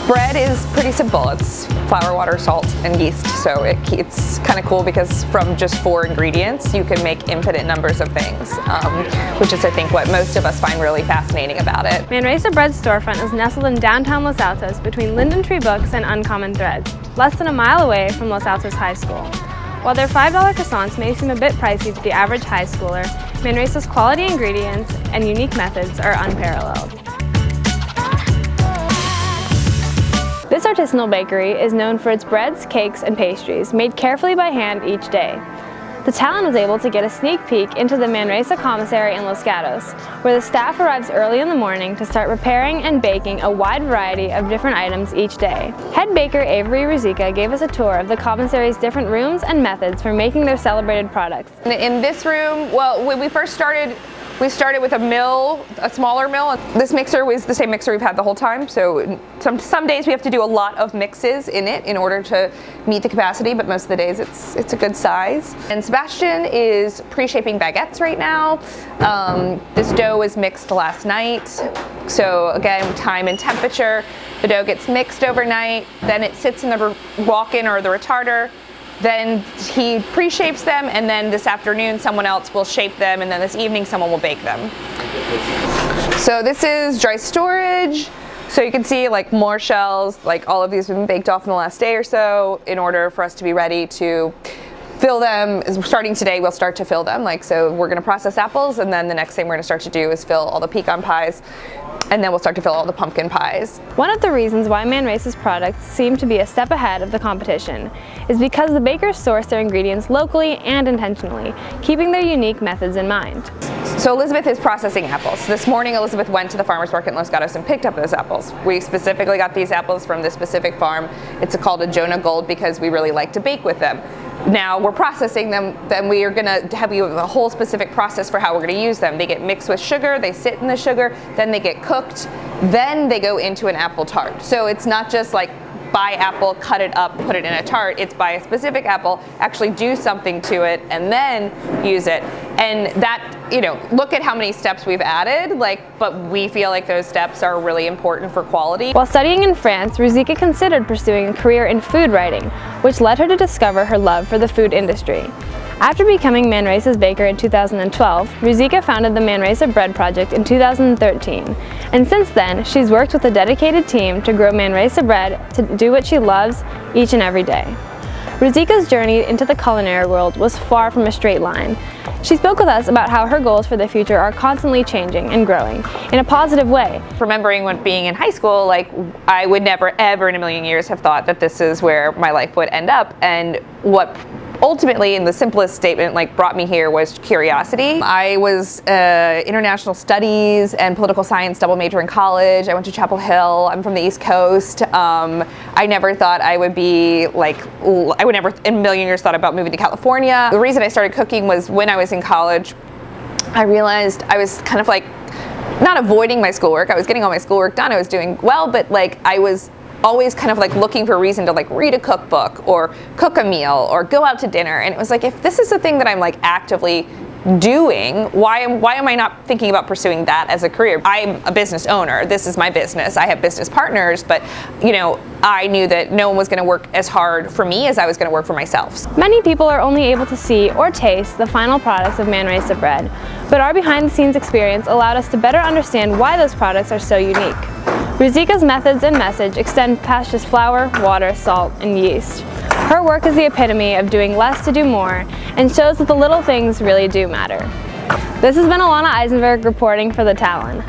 Bread is pretty simple. It's flour, water, salt, and yeast. So it's kind of cool because from just 4 ingredients, you can make infinite numbers of things, which is, I think, what most of us find really fascinating about it. Manresa Bread's storefront is nestled in downtown Los Altos between Linden Tree Books and Uncommon Threads, less than a mile away from Los Altos High School. While their $5 croissants may seem a bit pricey to the average high schooler, Manresa's quality ingredients and unique methods are unparalleled. This artisanal bakery is known for its breads, cakes, and pastries, made carefully by hand each day. The Talon was able to get a sneak peek into the Manresa commissary in Los Altos, where the staff arrives early in the morning to start preparing and baking a wide variety of different items each day. Head Baker Avery Ruzicka gave us a tour of the commissary's different rooms and methods for making their celebrated products. In this room, well, when we first started, we started with a mill, a smaller mill. This mixer was the same mixer we've had the whole time, so some days we have to do a lot of mixes in it in order to meet the capacity, but most of the days it's a good size. And Sebastian is pre-shaping baguettes right now. This dough was mixed last night, so again, time and temperature. The dough gets mixed overnight, then it sits in the walk-in or the retarder. Then he pre-shapes them, and then this afternoon someone else will shape them, and then this evening someone will bake them. So this is dry storage. So you can see like more shells, like all of these have been baked off in the last day or so in order for us to be ready to fill them. Starting today, we'll start to fill them. So we're gonna process apples, and then the next thing we're gonna start to do is fill all the pecan pies, and then we'll start to fill all the pumpkin pies. One of the reasons why Manresa's products seem to be a step ahead of the competition is because the bakers source their ingredients locally and intentionally, keeping their unique methods in mind. So Elizabeth is processing apples. This morning Elizabeth went to the farmer's market in Los Altos and picked up those apples. We specifically got these apples from this specific farm. It's called a Jonah Gold because we really like to bake with them. Now we're processing them, then we are gonna have a whole specific process for how we're gonna use them. They get mixed with sugar, they sit in the sugar, then they get cooked, then they go into an apple tart. So it's not just like buy apple, cut it up, put it in a tart. It's buy a specific apple, actually do something to it, and then use it. And that, look at how many steps we've added, but we feel like those steps are really important for quality. While studying in France, Ruzicka considered pursuing a career in food writing, which led her to discover her love for the food industry. After becoming Manresa's baker in 2012, Ruzicka founded the Manresa Bread Project in 2013, and since then, she's worked with a dedicated team to grow Manresa Bread to do what she loves each and every day. Ruzicka's journey into the culinary world was far from a straight line. She spoke with us about how her goals for the future are constantly changing and growing in a positive way. Remembering when being in high school, I would never ever in a million years have thought that this is where my life would end up, and what ultimately, in the simplest statement, brought me here was curiosity. I was international studies and political science double major in college. I went to Chapel Hill. I'm from the East Coast. I never thought I would be I would never in a million years thought about moving to California. The reason I started cooking was when I was in college, I realized I was kind of not avoiding my schoolwork. I was getting all my schoolwork done. I was doing well, but I was always kind of looking for a reason to read a cookbook or cook a meal or go out to dinner. And it was if this is the thing that I'm actively doing, why am I not thinking about pursuing that as a career? I'm a business owner. This is my business. I have business partners, but I knew that no one was going to work as hard for me as I was going to work for myself. Many people are only able to see or taste the final products of Manresa Bread, but our behind-the-scenes experience allowed us to better understand why those products are so unique. Ruzicka's methods and message extend past just flour, water, salt, and yeast. Her work is the epitome of doing less to do more and shows that the little things really do matter. This has been Alana Eisenberg reporting for the Talon.